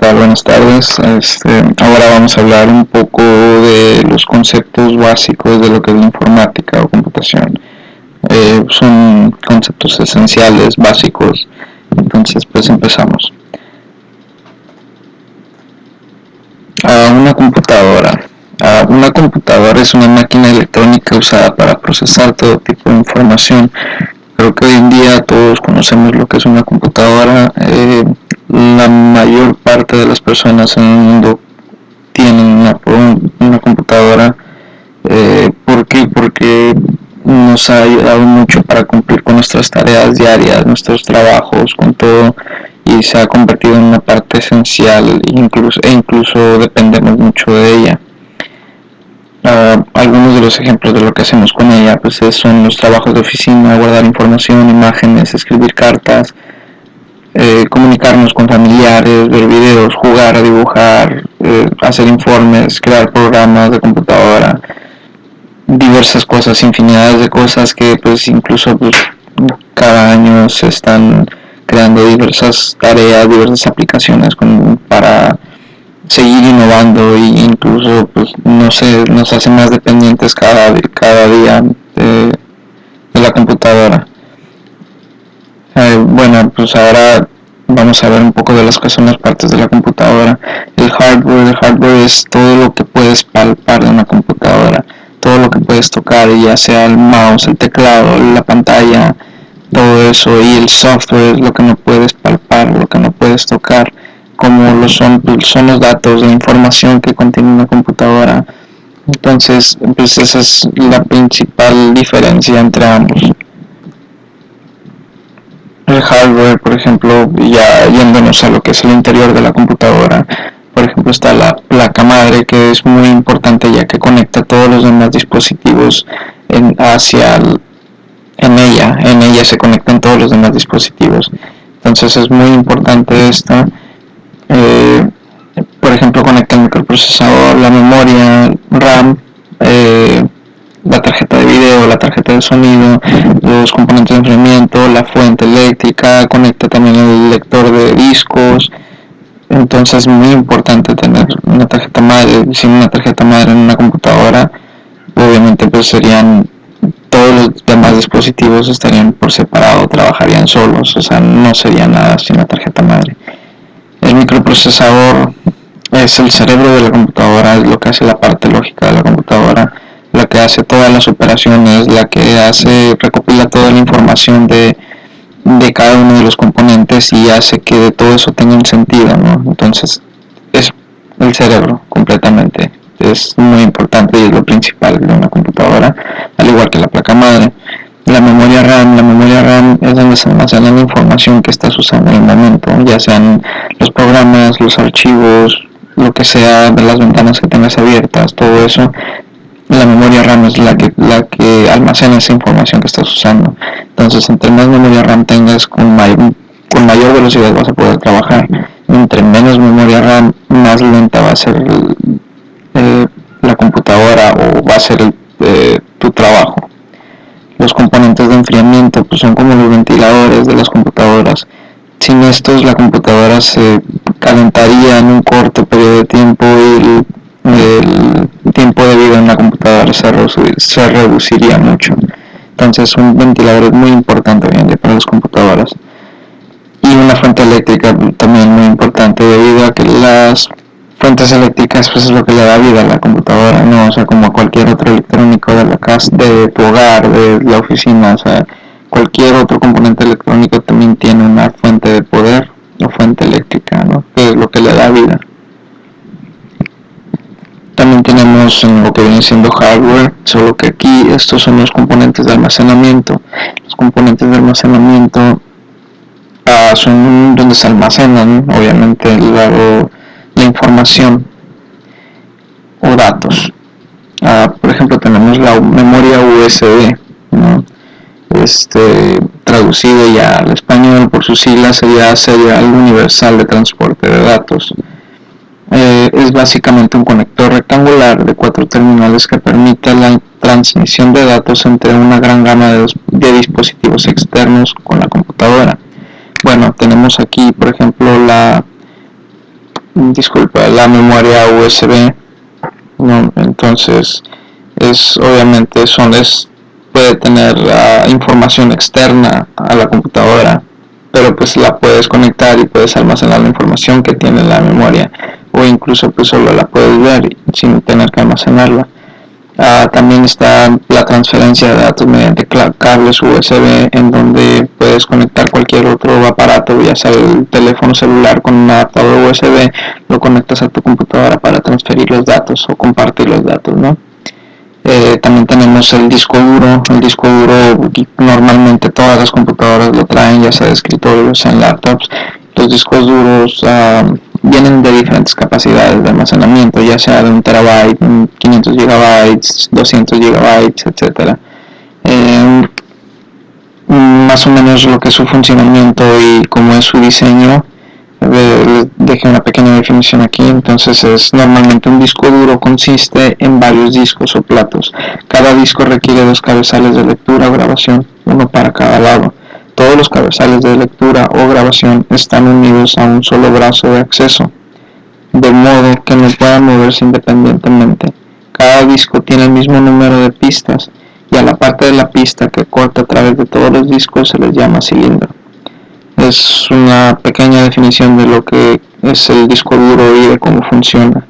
tal? Buenas tardes. Ahora vamos a hablar un poco de los conceptos básicos de lo que es la informática o computación. Son conceptos esenciales, básicos. Entonces, pues empezamos. Una computadora. Una computadora es una máquina electrónica usada para procesar todo tipo de información. Creo que hoy en día todos conocemos lo que es una computadora. La mayor parte de las personas en el mundo tienen una computadora. ¿Por qué? Porque nos ha ayudado mucho para cumplir con nuestras tareas diarias, nuestros trabajos, con todo, y se ha convertido en una parte esencial e incluso dependemos mucho de ella. Algunos de los ejemplos de lo que hacemos con ella pues son los trabajos de oficina, guardar información, imágenes, escribir cartas, comunicarnos con familiares, ver videos, jugar, dibujar, hacer informes, crear programas de computadora, diversas cosas, infinidades de cosas que pues incluso pues cada año se están creando diversas tareas, diversas aplicaciones para seguir innovando, e incluso pues no sé, nos hace más dependientes cada día de la computadora. Bueno, pues ahora vamos a ver un poco de las que son las partes de la computadora. El hardware es todo lo que puedes palpar de una computadora, todo lo que puedes tocar, ya sea el mouse, el teclado, la pantalla, todo eso. Y el software es lo que no puedes palpar, lo que no puedes tocar, como son los datos, la información que contiene una computadora. Entonces, pues esa es la principal diferencia entre ambos. El hardware, por ejemplo, ya yéndonos a lo que es el interior de la computadora, por ejemplo está la placa madre, que es muy importante ya que conecta todos los demás dispositivos en ella se conectan todos los demás dispositivos. Entonces es muy importante esto. Por ejemplo, conecta el microprocesador, la memoria RAM, la tarjeta de video, la tarjeta de sonido, los componentes de enfriamiento, la fuente eléctrica, conecta también el lector de discos. Entonces es muy importante tener una tarjeta madre. Sin una tarjeta madre en una computadora, obviamente pues serían todos los demás dispositivos estarían por separado, trabajarían solos, o sea, no sería nada sin la tarjeta madre. El microprocesador es el cerebro de la computadora, es lo que hace la parte lógica de la computadora, la que hace todas las operaciones, la que recopila toda la información de cada uno de los componentes y hace que de todo eso tenga un sentido, ¿no? Entonces es el cerebro completamente, es muy importante y es lo principal de una computadora, al igual que la placa madre. La memoria RAM es donde se almacena la información que estás usando en el momento, ya sean los programas, los archivos, lo que sea de las ventanas que tengas abiertas, todo eso. La memoria RAM es la que almacena esa información que estás usando. Entonces, entre más memoria RAM tengas, con mayor velocidad vas a poder trabajar. Entre menos memoria RAM, más lenta va a ser la computadora o va a ser tu trabajo. Los componentes de enfriamiento pues son como los ventiladores de las computadoras. Sin estos la computadora se calentaría en un corto periodo de tiempo y el tiempo de vida en la computadora se reduciría mucho. Entonces un ventilador es muy importante hoy en día para las computadoras. Y una fuente eléctrica también muy importante, debido a que las fuentes eléctricas pues es lo que le da vida a la computadora, no, o sea, como a cualquier otro electrónico de la casa, de tu hogar, de la oficina, o sea, cualquier otro componente electrónico también tiene una fuente de poder o fuente eléctrica, ¿no? Que es lo que le da vida. También tenemos lo que viene siendo hardware, solo que aquí estos son los componentes de almacenamiento. Los componentes de almacenamiento son donde se almacenan, obviamente, la información o datos. Por ejemplo, tenemos la memoria USB, ¿no? Traducido ya al español por sus siglas sería Serial Universal de Transporte de Datos. Es básicamente un conector rectangular de 4 terminales que permite la transmisión de datos entre una gran gama de dispositivos externos con la computadora. Bueno, tenemos aquí por ejemplo disculpa, la memoria USB, ¿no? Entonces obviamente puede tener información externa a la computadora, pero pues la puedes conectar y puedes almacenar la información que tiene la memoria, o incluso pues solo la puedes ver sin tener que almacenarla. También está la transferencia de datos mediante cables USB, en donde puedes conectar cualquier otro aparato, ya sea el teléfono celular con un adaptador USB, lo conectas a tu computadora para transferir los datos o compartir los datos, ¿no? También tenemos el disco duro. El disco duro normalmente todas las computadoras lo traen, ya sea de escritorio o sea en laptops. Los discos duros vienen de diferentes capacidades de almacenamiento, ya sea de 1 terabyte, 500 gigabytes, 200 gigabytes, etcétera. Más o menos lo que es su funcionamiento y cómo es su diseño. Dejé una pequeña definición aquí. Entonces normalmente un disco duro consiste en varios discos o platos. Cada disco requiere 2 cabezales de lectura o grabación, uno para cada lado. Todos los cabezales de lectura o grabación están unidos a un solo brazo de acceso, de modo que no puedan moverse independientemente. Cada disco tiene el mismo número de pistas, y a la parte de la pista que corta a través de todos los discos se les llama cilindro. Es una pequeña definición de lo que es el disco duro y de cómo funciona.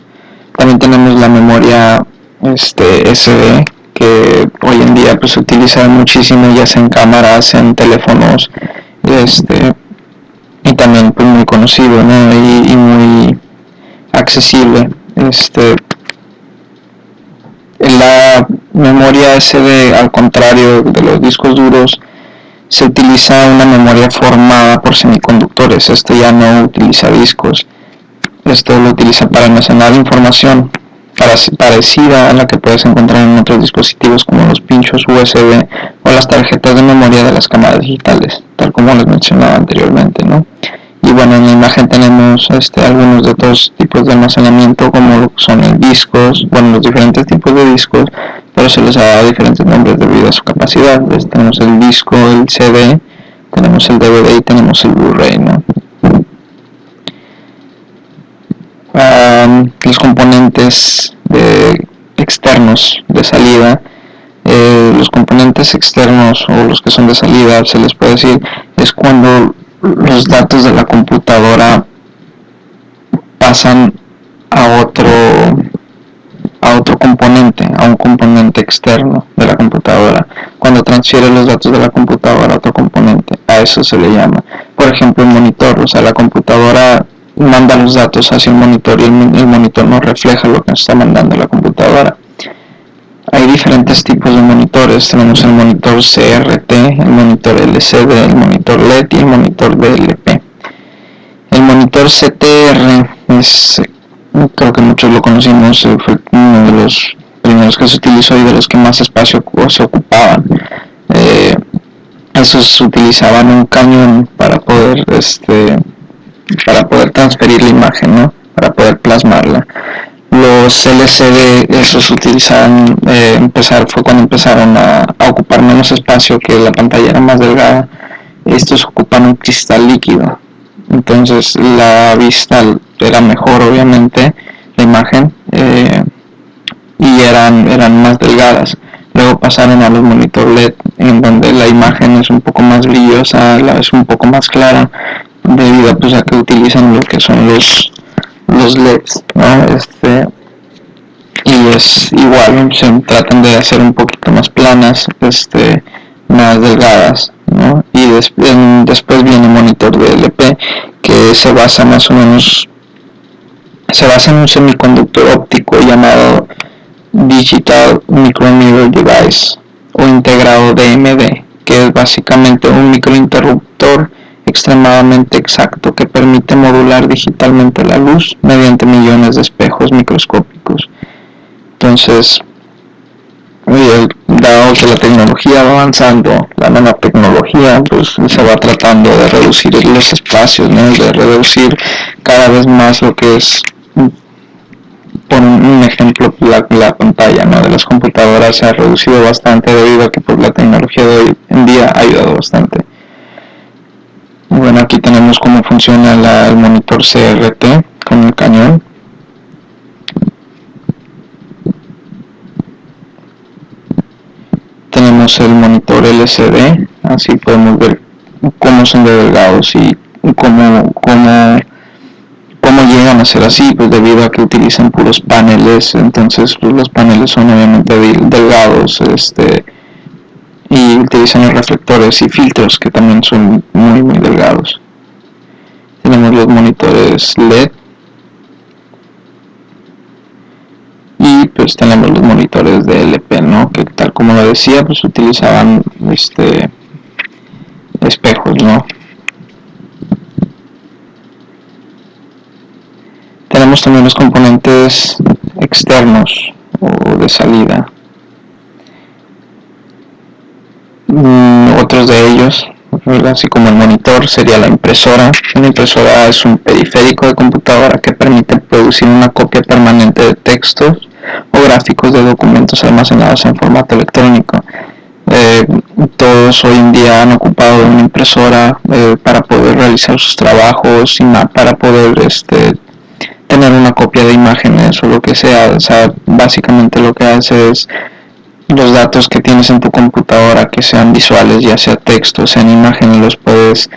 También tenemos la memoria SD, que hoy en día pues se utiliza muchísimo, ya sea en cámaras, en teléfonos, y también pues muy conocido, ¿no? y muy accesible. La memoria SD, al contrario de los discos duros, se utiliza una memoria formada por semiconductores. Ya no utiliza discos. Esto lo utiliza para almacenar información parecida a la que puedes encontrar en otros dispositivos como los pinchos USB o las tarjetas de memoria de las cámaras digitales, tal como les mencionaba anteriormente, ¿no? Y bueno, en la imagen tenemos algunos de otros tipos de almacenamiento, como lo que son los discos, los diferentes tipos de discos, pero se les ha dado diferentes nombres debido a su capacidad. Tenemos el disco, el CD, tenemos el DVD y tenemos el Blu-ray, ¿no? Los componentes externos de salida, los componentes externos o los que son de salida, se les puede decir, es cuando los datos de la computadora pasan a otro componente, a un componente externo de la computadora. Cuando transfiere los datos de la computadora a otro componente, a eso se le llama. Por ejemplo, el monitor, la computadora manda los datos hacia el monitor y el monitor no refleja lo que está mandando la computadora. Hay diferentes tipos de monitores. Tenemos el monitor CRT, el monitor LCD, el monitor LED y el monitor DLP. El monitor CTR creo que muchos lo conocimos, fue uno de los primeros que se utilizó y de los que más espacio se ocupaban. Esos utilizaban un cañón para poder transferir la imagen, ¿no? Para poder plasmarla. Los LCD, esos utilizaban, fue cuando empezaron a ocupar menos espacio, que la pantalla era más delgada. Estos ocupan un cristal líquido, entonces la vista era mejor, obviamente, la imagen, y eran más delgadas. Luego pasaron a los monitor LED, en donde la imagen es un poco más brillosa, es un poco más clara, debido a que utilizan lo que son los LEDs, ¿no? Y es igual, se tratan de hacer un poquito más planas, más delgadas, ¿no? Y después viene el monitor DLP, que se basa en un semiconductor óptico llamado Digital Micromirror Device, o integrado DMD, que es básicamente un microinterruptor extremadamente exacto que permite modular digitalmente la luz mediante millones de espejos microscópicos. Entonces, dado que la tecnología va avanzando, la nanotecnología, pues se va tratando de reducir los espacios, ¿no? De reducir cada vez más lo que es, por un ejemplo, la pantalla, ¿no? De las computadoras se ha reducido bastante debido a que pues, la tecnología de hoy en día ha ayudado bastante. Bueno, aquí tenemos cómo funciona el monitor CRT. con el cañón. Tenemos el monitor LCD, así podemos ver cómo son de delgados y cómo llegan a ser así, pues debido a que utilizan puros paneles. Entonces pues los paneles son obviamente delgados, y utilizan los reflectores y filtros que también son muy delgados. Tenemos los monitores LED y pues tenemos los monitores de LP, ¿no? Que tal como lo decía, pues utilizaban espejos, ¿no? Tenemos también los componentes externos o de salida. Otros de ellos, así como el monitor, sería la impresora. Una impresora es un periférico de computadora que permite producir una copia permanente de textos o gráficos de documentos almacenados en formato electrónico. Todos hoy en día han ocupado una impresora para poder realizar sus trabajos y para poder tener una copia de imágenes o lo que sea. O sea, básicamente lo que hace es los datos que tienes en tu computadora, que sean visuales, ya sea texto, sean imágenes, los puedes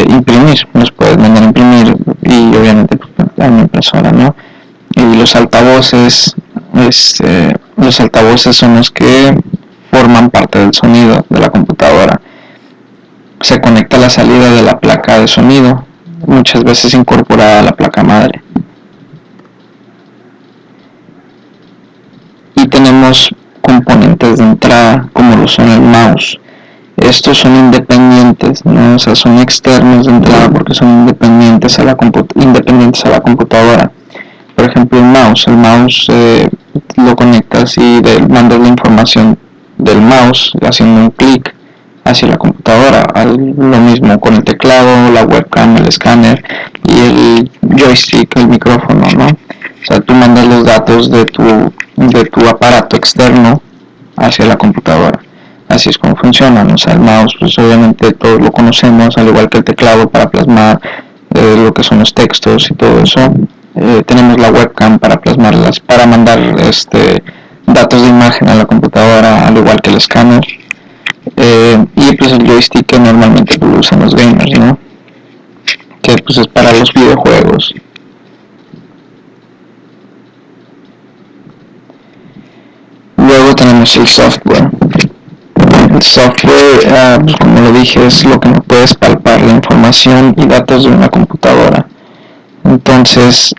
imprimir, los puedes mandar a imprimir y obviamente a una impresora, ¿no? Y los altavoces son los que forman parte del sonido de la computadora. Se conecta a la salida de la placa de sonido, muchas veces incorporada a la placa madre. Y tenemos componentes de entrada como lo son el mouse. Estos son independientes, ¿no? O sea, son externos de entrada porque son independientes a la computadora. Por ejemplo, el mouse lo conectas y mandas la información del mouse haciendo un clic hacia la computadora. Lo mismo con el teclado, la webcam, el escáner y el joystick, el micrófono, ¿no? O sea, tú mandas los datos de tu aparato externo hacia la computadora. Así es como funcionan. O sea, el mouse, pues obviamente todos lo conocemos, al igual que el teclado para plasmar lo que son los textos y todo eso. Tenemos la webcam para plasmarlas, para mandar datos de imagen a la computadora, al igual que el escáner. Y pues el joystick que normalmente lo usan los gamers, ¿no? Que pues es para los videojuegos. Luego tenemos el software. El software, pues como lo dije, es lo que no puedes palpar, la información y datos de una computadora. Entonces,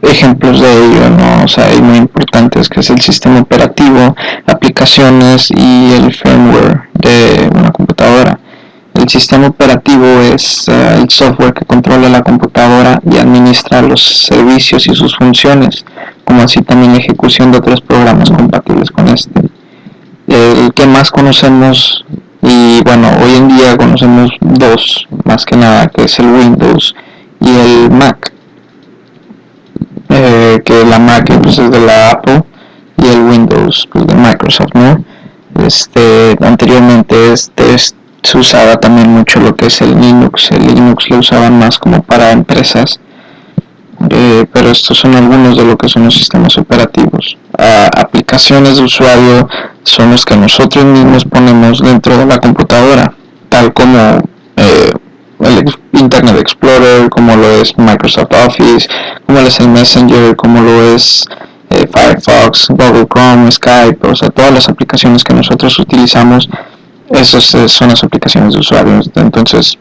ejemplos de ello, ¿no? O sea, hay muy importantes, que es el sistema operativo, aplicaciones y el firmware de una computadora. El sistema operativo es el software que controla la computadora y administra los servicios y sus funciones, como así también la ejecución de otros programas compatibles con este. El que más conocemos, y bueno, hoy en día conocemos dos, más que nada, que es el Windows y el Mac. Que la Mac pues, es de la Apple y el Windows pues, de Microsoft, ¿no? Anteriormente se usaba también mucho lo que es el Linux. El Linux lo usaban más como para empresas, pero estos son algunos de lo que son los sistemas operativos. Aplicaciones de usuario son los que nosotros mismos ponemos dentro de la computadora, tal como el Internet Explorer, como lo es Microsoft Office, como lo es el Messenger, como lo es Firefox, Google Chrome, Skype. O sea, todas las aplicaciones que nosotros utilizamos, esas son las aplicaciones de usuarios. Entonces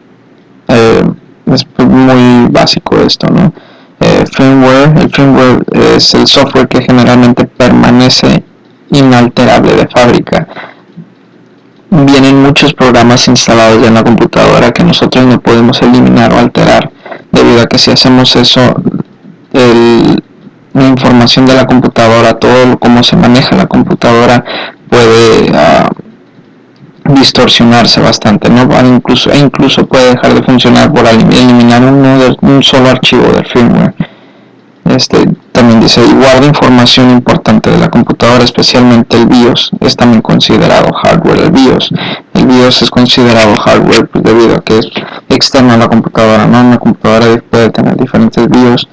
es muy básico esto, ¿no? El firmware es el software que generalmente permanece inalterable de fábrica. Vienen muchos programas instalados en la computadora que nosotros no podemos eliminar o alterar, debido a que si hacemos eso, la información de la computadora, todo cómo se maneja la computadora, puede distorsionarse bastante, ¿no? Incluso puede dejar de funcionar por eliminar un solo archivo del firmware. También dice, guarda información importante de la computadora, especialmente el BIOS. Es también considerado hardware. El BIOS es considerado hardware pues, debido a que es externo a la computadora, ¿no? Una computadora puede tener diferentes BIOS.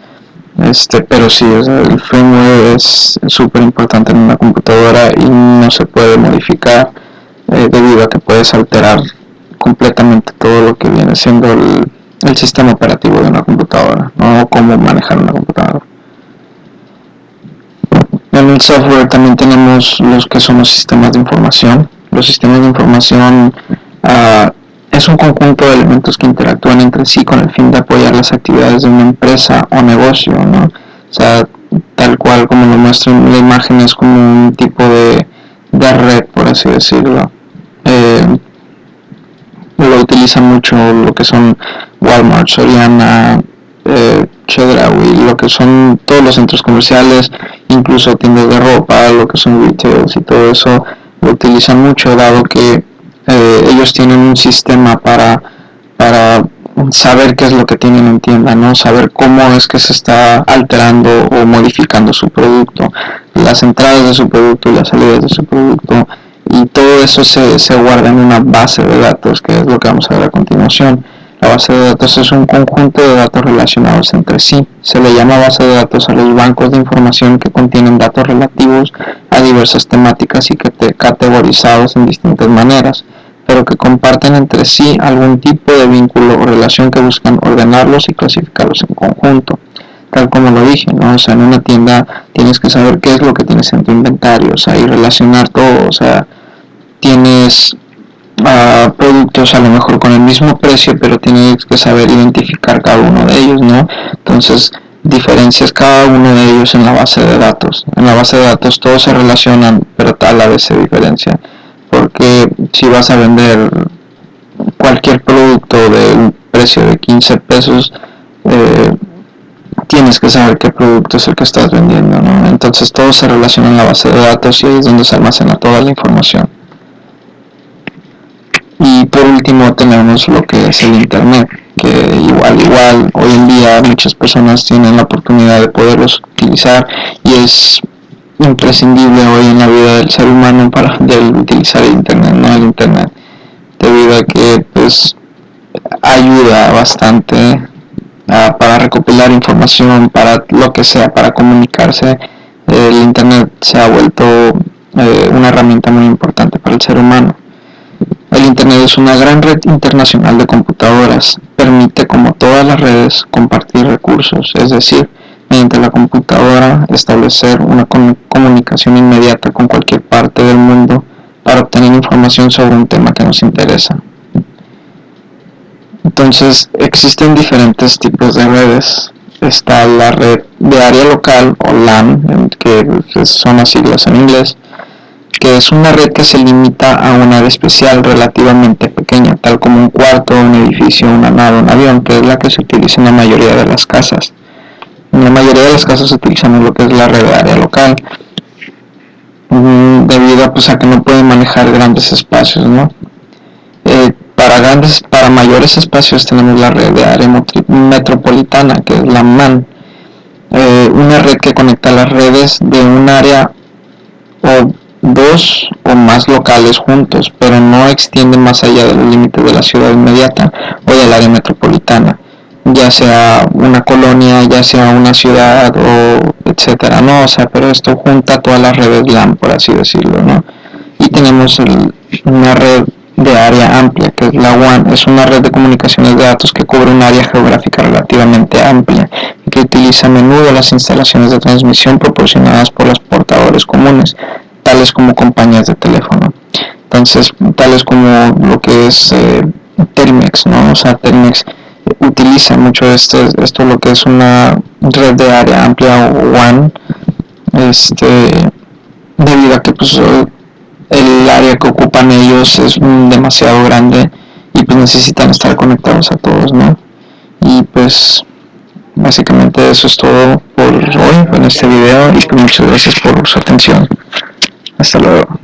Pero sí, o sea, el firmware es súper importante en una computadora y no se puede modificar, debido a que puedes alterar completamente todo lo que viene siendo el sistema operativo de una computadora, ¿no? Cómo manejar una computadora. En el software también tenemos los que son los sistemas de información. Los sistemas de información es un conjunto de elementos que interactúan entre sí con el fin de apoyar las actividades de una empresa o negocio, ¿no? O sea, tal cual como lo muestra en la imagen, es como un tipo de red, por así decirlo. Lo utilizan mucho lo que son Walmart, Soriana, Chedraui, lo que son todos los centros comerciales, incluso tiendas de ropa, lo que son retails y todo eso, lo utilizan mucho, dado que ellos tienen un sistema para saber qué es lo que tienen en tienda, ¿no? Saber cómo es que se está alterando o modificando su producto, las entradas de su producto y las salidas de su producto, y todo eso se guarda en una base de datos, que es lo que vamos a ver a continuación. La base de datos es un conjunto de datos relacionados entre sí. Se le llama base de datos a los bancos de información que contienen datos relativos a diversas temáticas y que categorizados en distintas maneras, pero que comparten entre sí algún tipo de vínculo o relación que buscan ordenarlos y clasificarlos en conjunto. Tal como lo dije, ¿no? O sea, en una tienda tienes que saber qué es lo que tienes en tu inventario, o sea, y relacionar todo, o sea, tienes productos a lo mejor con el mismo precio, pero tienes que saber identificar cada uno de ellos, ¿no? Entonces, diferencias cada uno de ellos en la base de datos. En la base de datos todos se relacionan, pero a la vez se diferencian. Porque si vas a vender cualquier producto de un precio de 15 pesos, tienes que saber qué producto es el que estás vendiendo, ¿no? Entonces todo se relaciona en la base de datos y ahí es donde se almacena toda la información. Y por último tenemos lo que es el internet, que igual hoy en día muchas personas tienen la oportunidad de poderlos utilizar y es imprescindible hoy en la vida del ser humano para utilizar el internet, ¿no? El internet, debido a que pues ayuda bastante para recopilar información, para lo que sea, para comunicarse. El internet se ha vuelto una herramienta muy importante para el ser humano. El internet es una gran red internacional de computadoras. Permite, como todas las redes, compartir recursos, es decir, mediante la computadora establecer una comunicación inmediata con cualquier parte del mundo para obtener información sobre un tema que nos interesa. Entonces, existen diferentes tipos de redes. Está la red de área local o LAN, que son las siglas en inglés, que es una red que se limita a una área especial relativamente pequeña, tal como un cuarto, un edificio, una nave, un avión, que es la que se utiliza en la mayoría de las casas. En la mayoría de las casas utilizamos lo que es la red de área local, debido a que no pueden manejar grandes espacios, ¿no? Para mayores espacios tenemos la red de área metropolitana, que es la MAN, una red que conecta las redes de un área o dos o más locales juntos, pero no extiende más allá de los límites de la ciudad inmediata o del área metropolitana, ya sea una colonia, ya sea una ciudad o etcétera, ¿no? O sea, pero esto junta todas las redes LAN, por así decirlo, ¿no? Y tenemos una red de área amplia, que es la WAN. Es una red de comunicaciones de datos que cubre un área geográfica relativamente amplia y que utiliza a menudo las instalaciones de transmisión proporcionadas por los portadores comunes, tales como compañías de teléfono. Entonces, tales como lo que es Telmex, ¿no? O sea, Telmex utiliza mucho esto lo que es una red de área amplia o WAN, debido a que pues el área que ocupan ellos es demasiado grande y pues necesitan estar conectados a todos, ¿no? Y pues básicamente eso es todo por hoy en este video y pues muchas gracias por su atención. Hasta luego.